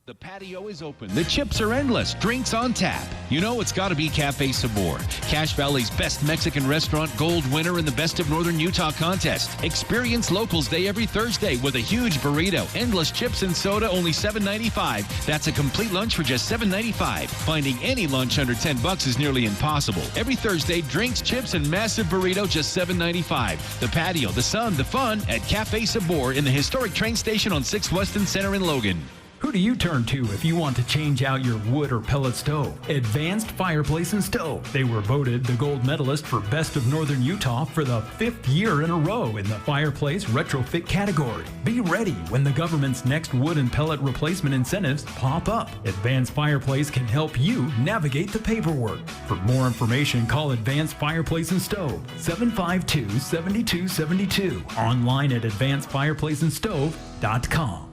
The patio is open. The chips are endless. Drinks on tap. You know it's got to be Cafe Sabor, Cache Valley's best Mexican restaurant, gold winner in the Best of Northern Utah contest. Experience Locals Day every Thursday with a huge burrito, endless chips and soda, only $7.95. That's a complete lunch for just $7.95. Finding any lunch under $10 is nearly impossible. Every Thursday, drinks, chips, and massive burrito, just $7.95. The patio, the sun, the fun at Cafe Sabor in the historic train station on 6 Weston Center in Logan. Who do you turn to if you want to change out your wood or pellet stove? Advanced Fireplace and Stove. They were voted the gold medalist for Best of Northern Utah for the 5th year in a row in the fireplace retrofit category. Be ready when the government's next wood and pellet replacement incentives pop up. Advanced Fireplace can help you navigate the paperwork. For more information, call Advanced Fireplace and Stove, 752-7272. Online at advancedfireplaceandstove.com.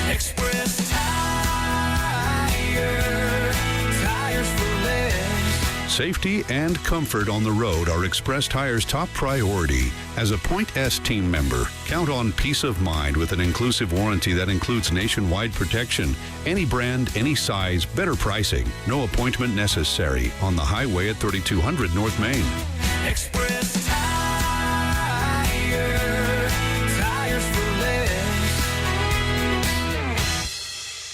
Express Tires for less. Safety and comfort on the road are Express Tire's top priority. As a Point S team member, count on peace of mind with an inclusive warranty that includes nationwide protection. Any brand, any size, better pricing. No appointment necessary on the highway at 3200 North Main. Express Tire. Tires for less.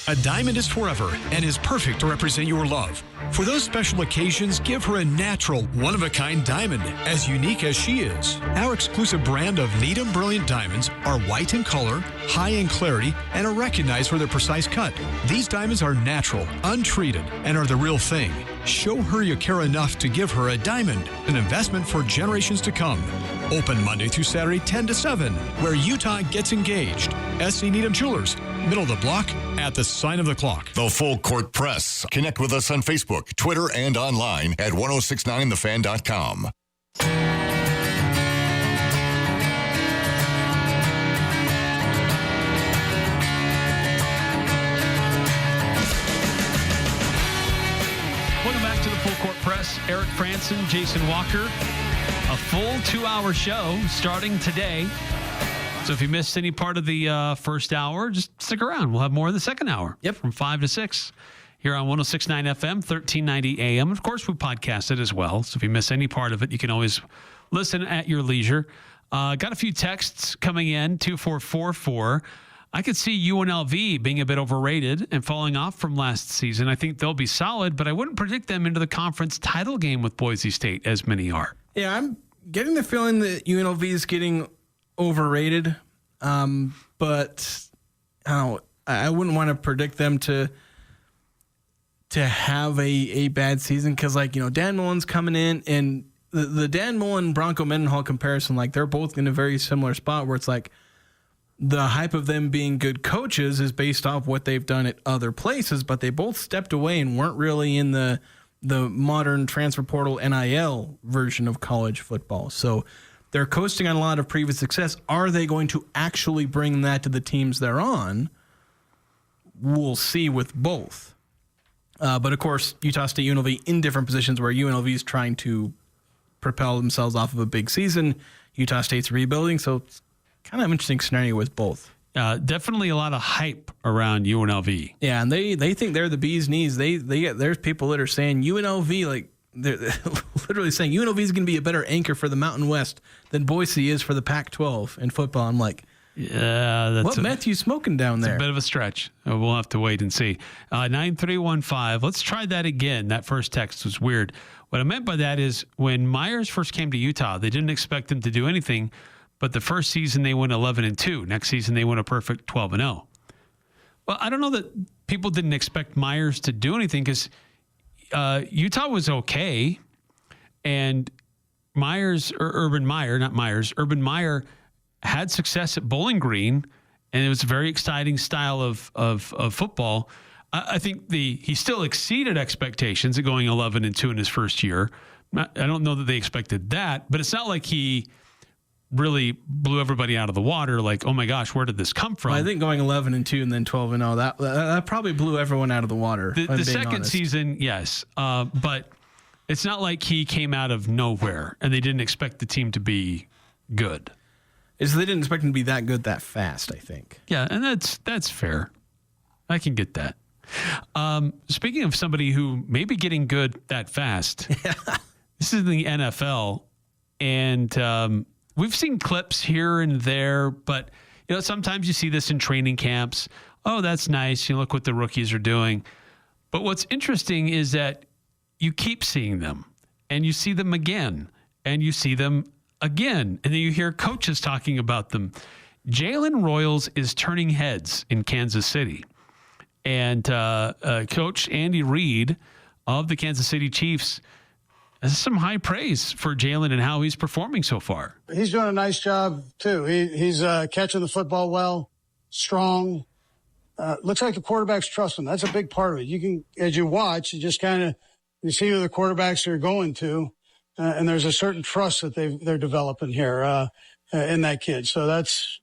A diamond is forever and is perfect to represent your love. For those special occasions, give her a natural, one-of-a-kind diamond, as unique as she is. Our exclusive brand of Needham Brilliant Diamonds are white in color, high in clarity, and are recognized for their precise cut. These diamonds are natural, untreated, and are the real thing. Show her you care enough to give her a diamond, an investment for generations to come. Open Monday through Saturday, 10 to 7, where Utah gets engaged. SC Needham Jewelers, middle of the block, at the sign of the clock. The Full Court Press. Connect with us on Facebook, Twitter, and online at 1069thefan.com. Welcome back to the Full Court Press. Eric Frandsen, Jason Walker. A full 2-hour show starting today. So if you missed any part of the first hour, just stick around. We'll have more in the second hour. Yep. From 5 to 6 here on 106.9 FM, 1390 AM. Of course, we podcast it as well. So if you miss any part of it, you can always listen at your leisure. Got a few texts coming in, 2444. I could see UNLV being a bit overrated and falling off from last season. I think they'll be solid, but I wouldn't predict them into the conference title game with Boise State, as many are. Yeah, I'm getting the feeling that UNLV is getting overrated, but I wouldn't want to predict them to have a bad season because, Dan Mullen's coming in, and the Dan Mullen Bronco Mendenhall comparison, they're both in a very similar spot where it's the hype of them being good coaches is based off what they've done at other places, but they both stepped away and weren't really in the modern transfer portal NIL version of college football. So they're coasting on a lot of previous success. Are they going to actually bring that to the teams they're on? We'll see with both. But of course, Utah State, UNLV in different positions where UNLV is trying to propel themselves off of a big season. Utah State's rebuilding, so it's kind of an interesting scenario with both. Definitely a lot of hype around UNLV. Yeah, and they think they're the bee's knees. There's people that are saying UNLV, they're literally saying UNLV is going to be a better anchor for the Mountain West than Boise is for the Pac-12 in football. I'm like, yeah, what meth you smoking down there? It's a bit of a stretch. We'll have to wait and see. 9315. Let's try that again. That first text was weird. What I meant by that is when Myers first came to Utah, they didn't expect him to do anything. But the first season they went 11-2. Next season they went a perfect 12-0. Well, I don't know that people didn't expect Myers to do anything because Utah was okay, and Urban Meyer had success at Bowling Green, and it was a very exciting style of football. I think he still exceeded expectations at going 11-2 in his first year. I don't know that they expected that, but it's not like he really blew everybody out of the water. Like, oh my gosh, where did this come from? Well, I think going 11-2 and then 12-0, that probably blew everyone out of the water. The second season, yes, but it's not like he came out of nowhere and they didn't expect the team to be good. They didn't expect him to be that good that fast, I think. Yeah, and that's fair. I can get that. Speaking of somebody who may be getting good that fast, this is the NFL, and we've seen clips here and there, but sometimes you see this in training camps. Oh, that's nice. You look what the rookies are doing. But what's interesting is that you keep seeing them, and you see them again, and you see them again, and then you hear coaches talking about them. Jalen Royals is turning heads in Kansas City, and Coach Andy Reid of the Kansas City Chiefs has some high praise for Jalen and how he's performing so far. He's doing a nice job, too. He's catching the football well, strong. Looks like the quarterbacks trust him. That's a big part of it. You can, as you watch, you just you see who the quarterbacks are going to, and there's a certain trust that they're developing here in that kid. So that's,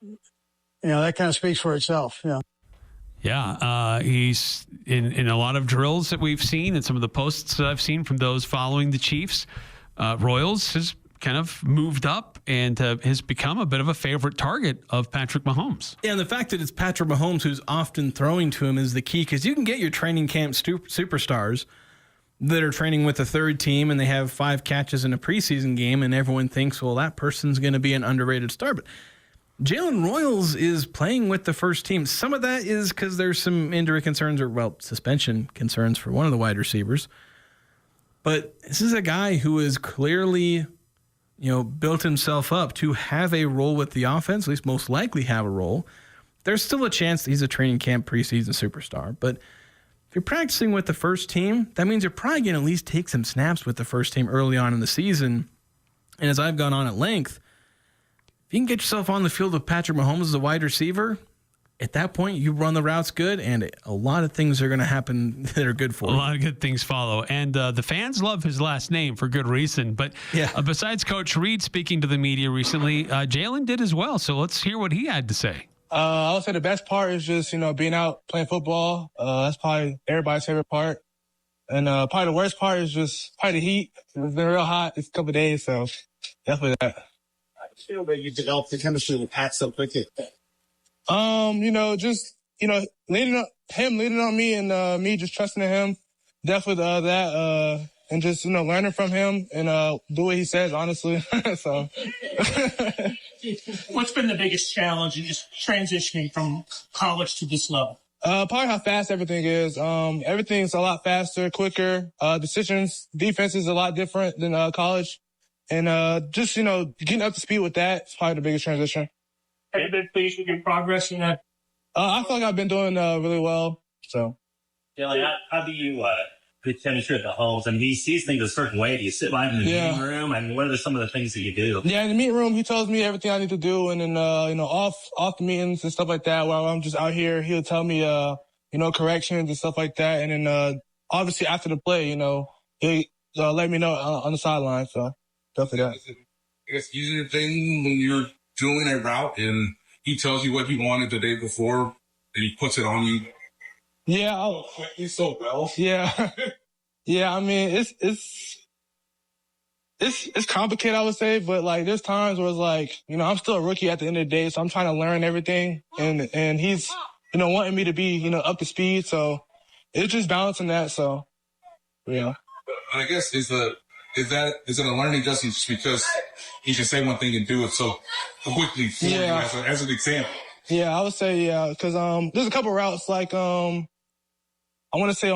that kind of speaks for itself. Yeah. Yeah, he's in a lot of drills that we've seen and some of the posts that I've seen from those following the Chiefs. Royals has kind of moved up and has become a bit of a favorite target of Patrick Mahomes. Yeah, and the fact that it's Patrick Mahomes who's often throwing to him is the key, because you can get your training camp superstars that are training with the third team and they have 5 catches in a preseason game and everyone thinks, well, that person's going to be an underrated star. But Jalen Royals is playing with the first team. Some of that is because there's some injury concerns or, well, suspension concerns for one of the wide receivers. But this is a guy who is clearly, built himself up to have a role with the offense, at least most likely have a role. There's still a chance that he's a training camp preseason superstar. But if you're practicing with the first team, that means you're probably going to at least take some snaps with the first team early on in the season. And as I've gone on at length, if you can get yourself on the field with Patrick Mahomes as a wide receiver, at that point, you run the routes good, and a lot of things are going to happen that are good for you. A lot of good things follow. And the fans love his last name for good reason. But besides Coach Reed speaking to the media recently, Jalen did as well. So let's hear what he had to say. I would say the best part is just, being out playing football. That's probably everybody's favorite part. And probably the worst part is just probably the heat. It's been real hot this couple of days, so definitely that. I feel that you developed the chemistry with Pat so quickly. Just leaning on me and me just trusting in him. Definitely that. And just, learning from him and do what he says, honestly. So. What's been the biggest challenge in just transitioning from college to this level? Probably how fast everything is. Everything's a lot faster, quicker. Decisions, defense is a lot different than college. And just, getting up to speed with that is probably the biggest transition. Have you been pleased with your progress in that? I feel like I've been doing really well. So. Yeah, how do you put chemistry at the holes? I mean, he sees things a certain way. Do you sit by him in the meeting room? And what are some of the things that you do? Yeah, in the meeting room, he tells me everything I need to do. And then, off the meetings and stuff like that, while I'm just out here, he'll tell me, corrections and stuff like that. And then, obviously after the play, he'll let me know on the sideline. So definitely that. I guess easier thing when you're doing a route and he tells you what he wanted the day before and he puts it on you. Yeah. He's so well. Yeah. Yeah. I mean, it's complicated, I would say, but like there's times where it's like, I'm still a rookie at the end of the day. So I'm trying to learn everything and he's, wanting me to be, up to speed. So it's just balancing that. So, yeah. I guess is it a learning just because he can say one thing and do it so quickly for you as an example? Yeah, I would say, because there's a couple routes, like, I want to say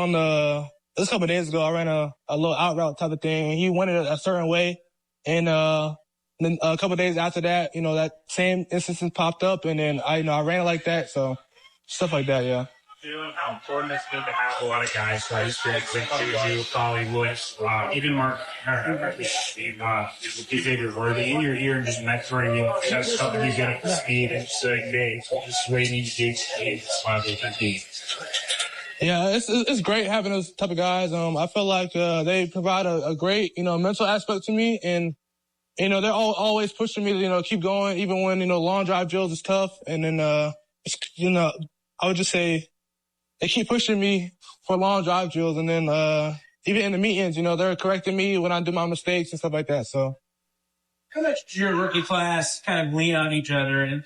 this couple of days ago, I ran a little out route type of thing, and he wanted it a certain way, and then a couple of days after that, that same instance popped up, and then I ran it like that, so stuff like that, yeah. How important it's been to have a lot of guys who have experience with you, Collie, Lewis, even Mark, these figures were in your ear and just mentoring you, just helping you get up to speed and just saying, hey, just waiting to do Yeah, it's great having those type of guys. I feel like they provide a great, mental aspect to me, and they're always pushing me to keep going, even when long drive drills is tough. And then I would just say they keep pushing me for long drive drills, and then even in the meetings, they're correcting me when I do my mistakes and stuff like that. So. How much did your rookie class kind of lean on each other and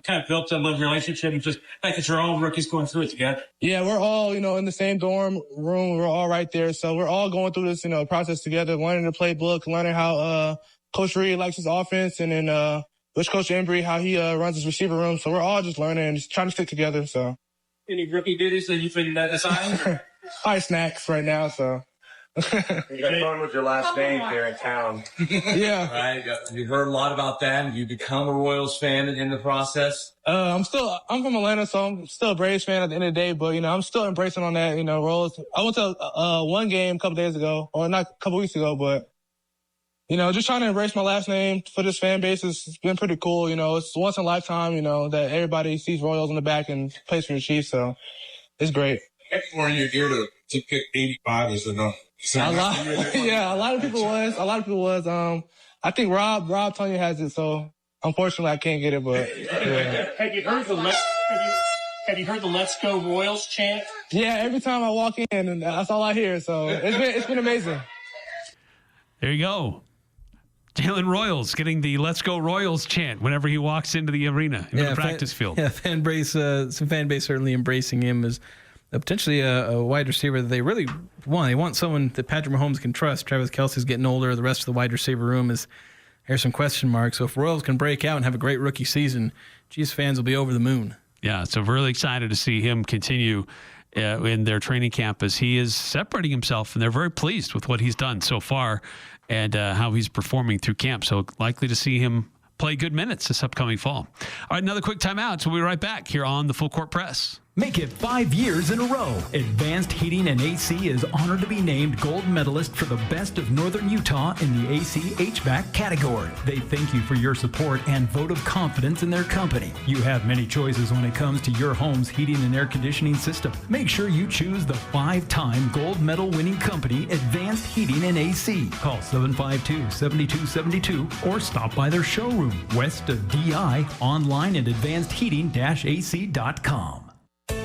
kind of built a little relationship and just like it's your own rookies going through it together? Yeah, we're all, in the same dorm room. We're all right there. So we're all going through this, process together, learning the playbook, learning how Coach Reed likes his offense, and then with Coach Embry, how he runs his receiver room. So we're all just learning and just trying to stick together. So. Any rookie duties that you figured that aside? Probably snacks right now, so. You got fun with your last name here in town. Yeah. Right. You heard a lot about that. You become a Royals fan in the process. I'm from Atlanta, so I'm still a Braves fan at the end of the day, but, I'm still embracing on that, Royals. I went to one game a couple days ago, or not a couple weeks ago, but, just trying to embrace my last name for this fan base it's been pretty cool. It's once in a lifetime, that everybody sees Royals in the back and plays for the Chiefs, so it's great. Were you here to pick 85 as a number? A lot of people was. I think Rob Tonya has it, so unfortunately I can't get it, but yeah. Have you heard Have you heard the Let's Go Royals chant? Yeah, every time I walk in, and that's all I hear. So it's been amazing. There you go. Jalen Royals getting the Let's Go Royals chant whenever he walks into the arena, into the practice field. Yeah, some fan base certainly embracing him as potentially a wide receiver that they really want. They want someone that Patrick Mahomes can trust. Travis Kelce's getting older. The rest of the wide receiver room there's some question marks. So if Royals can break out and have a great rookie season, Chiefs fans will be over the moon. Yeah, so really excited to see him continue in their training camp as he is separating himself, and they're very pleased with what he's done so far and how he's performing through camp. So likely to see him play good minutes this upcoming fall. All right, another quick timeout. So we'll be right back here on the Full Court Press. Make it 5 years in a row. Advanced Heating and AC is honored to be named gold medalist for the best of Northern Utah in the AC HVAC category. They thank you for your support and vote of confidence in their company. You have many choices when it comes to your home's heating and air conditioning system. Make sure you choose the 5-time gold medal winning company, Advanced Heating and AC. Call 752-7272 or stop by their showroom west of DI, online at advancedheating-ac.com.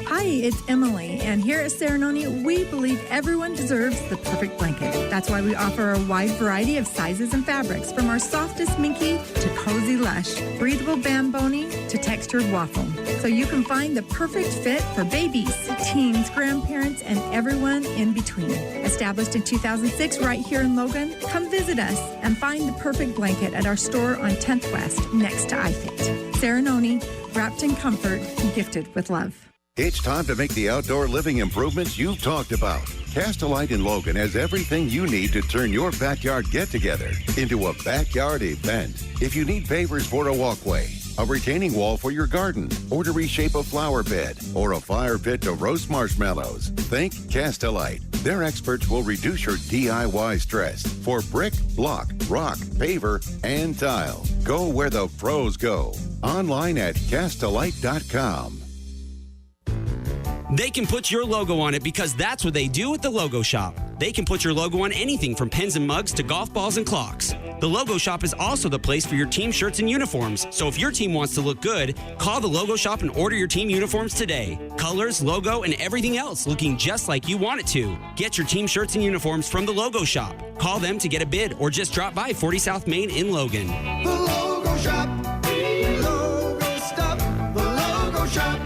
Hi, it's Emily, and here at Serenoni, we believe everyone deserves the perfect blanket. That's why we offer a wide variety of sizes and fabrics, from our softest minky to cozy lush, breathable bamboni to textured waffle. So you can find the perfect fit for babies, teens, grandparents, and everyone in between. Established in 2006 right here in Logan, come visit us and find the perfect blanket at our store on 10th West next to iFit. Serenoni, wrapped in comfort, gifted with love. It's time to make the outdoor living improvements you've talked about. Cast-A-Lite in Logan has everything you need to turn your backyard get-together into a backyard event. If you need pavers for a walkway, a retaining wall for your garden, or to reshape a flower bed, or a fire pit to roast marshmallows, think Cast-A-Lite. Their experts will reduce your DIY stress for brick, block, rock, paver, and tile. Go where the pros go. Online at castalite.com. They can put your logo on it because that's what they do at the Logo Shop. They can put your logo on anything from pens and mugs to golf balls and clocks. The Logo Shop is also the place for your team shirts and uniforms. So if your team wants to look good, call the Logo Shop and order your team uniforms today. Colors, logo, and everything else looking just like you want it to. Get your team shirts and uniforms from the Logo Shop. Call them to get a bid or just drop by 40 South Main in Logan. The Logo Shop. Logo Stop. The Logo Shop.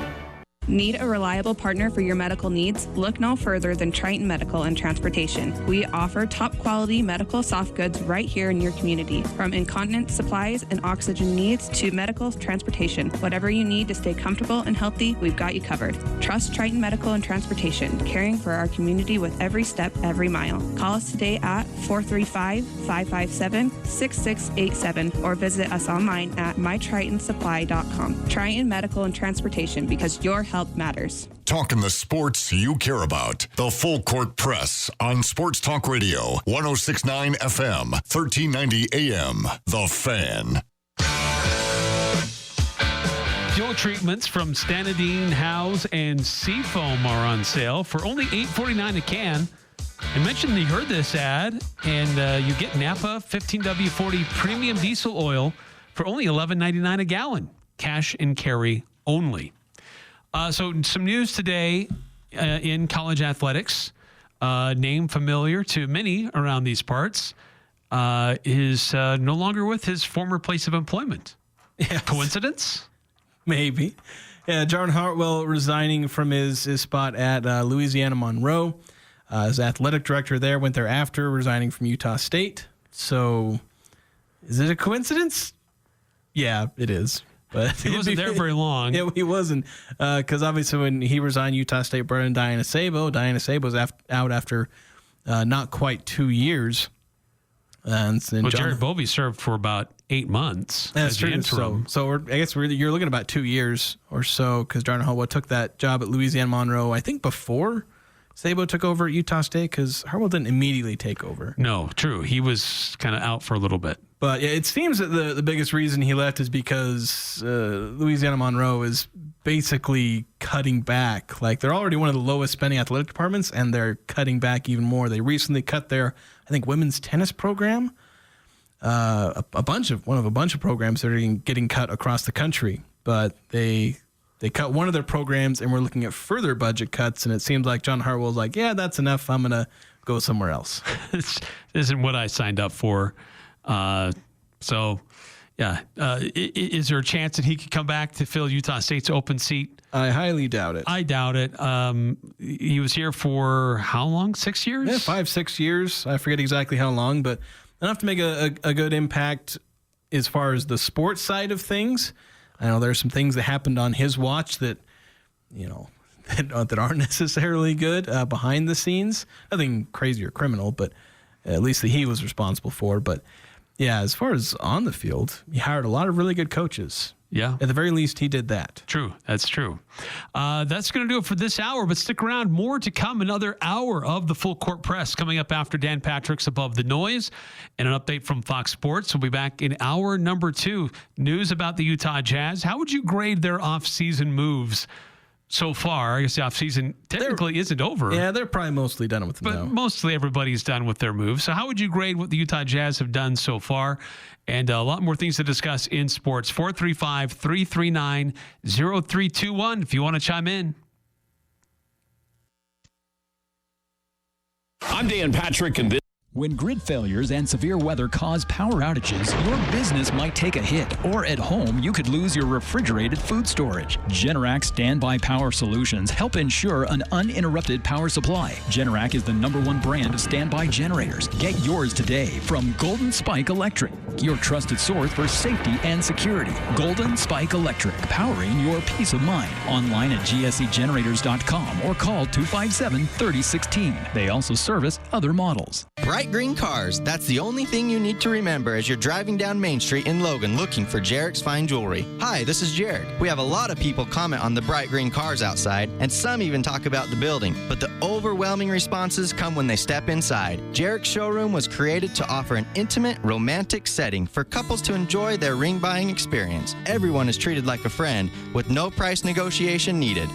Need a reliable partner for your medical needs? Look no further than Triton Medical and Transportation. We offer top quality medical soft goods right here in your community. From incontinence supplies and oxygen needs to medical transportation. Whatever you need to stay comfortable and healthy, we've got you covered. Trust Triton Medical and Transportation, caring for our community with every step, every mile. Call us today at 435-557-6687 or visit us online at mytritonsupply.com. Triton Medical and Transportation, because your health matters. Talking the sports you care about. The Full Court Press on Sports Talk Radio, 106.9 FM, 1390 AM. The Fan. Fuel treatments from Stanadine, House, and Seafoam are on sale for only $8.49 a can. I mentioned you heard this ad, and you get Napa 15W40 Premium Diesel Oil for only $11.99 a gallon. Cash and carry only. So some news today in college athletics. Name familiar to many around these parts is no longer with his former place of employment. Yes. Coincidence? Maybe. Yeah, John Hartwell resigning from his spot at Louisiana Monroe. As athletic director there, went there after resigning from Utah State. So is it a coincidence? Yeah, it is. But he wasn't there very long. Yeah, he wasn't. Because obviously when he resigned, Utah State brought in Diana Sabo. Diana Sabo was out after not quite 2 years. And then Jared Bovee served for about 8 months. That's true. Interim. So I guess you're looking at about 2 years or so, because Darnell Hartwell took that job at Louisiana Monroe, I think, before Sabo took over at Utah State, because Hartwell didn't immediately take over. No, true. He was kind of out for a little bit. But it seems that the biggest reason he left is because Louisiana Monroe is basically cutting back. Like, they're already one of the lowest spending athletic departments, and they're cutting back even more. They recently cut their, I think, women's tennis program. A bunch of programs that are getting cut across the country. But they they cut one of their programs and we're looking at further budget cuts. And it seems like John Hartwell's like, yeah, that's enough. I'm going to go somewhere else. This isn't what I signed up for. So, yeah. Is there a chance that he could come back to fill Utah State's open seat? I highly doubt it. I doubt it. He was here for how long? 6 years? Yeah, 5-6 years. I forget exactly how long, but enough to make a good impact as far as the sports side of things. I know there's some things that happened on his watch that, that aren't necessarily good behind the scenes. Nothing crazy or criminal, but at least that he was responsible for. But yeah, as far as on the field, he hired a lot of really good coaches. Yeah. At the very least, he did that. True. That's true. That's going to do it for this hour, but stick around. More to come. Another hour of the Full Court Press coming up after Dan Patrick's Above the Noise and an update from Fox Sports. We'll be back in hour number 2. News about the Utah Jazz. How would you grade their off-season moves so far? I guess the offseason technically isn't over. Yeah, they're probably mostly done with them but now. Mostly everybody's done with their moves. So how would you grade what the Utah Jazz have done so far? And a lot more things to discuss in sports. 435-339-0321 if you want to chime in. I'm Dan Patrick, and this. When grid failures and severe weather cause power outages, your business might take a hit, or at home, you could lose your refrigerated food storage. Generac Standby Power Solutions help ensure an uninterrupted power supply. Generac is the #1 brand of standby generators. Get yours today from Golden Spike Electric, your trusted source for safety and security. Golden Spike Electric, powering your peace of mind. Online at gsegenerators.com or call 257-3016. They also service other models. Bright green cars, that's the only thing you need to remember as you're driving down Main Street in Logan looking for Jarek's Fine Jewelry. Hi, this is Jarek. We have a lot of people comment on the bright green cars outside, and some even talk about the building, but the overwhelming responses come when they step inside. Jarek's showroom was created to offer an intimate, romantic setting for couples to enjoy their ring buying experience. Everyone is treated like a friend with no price negotiation needed.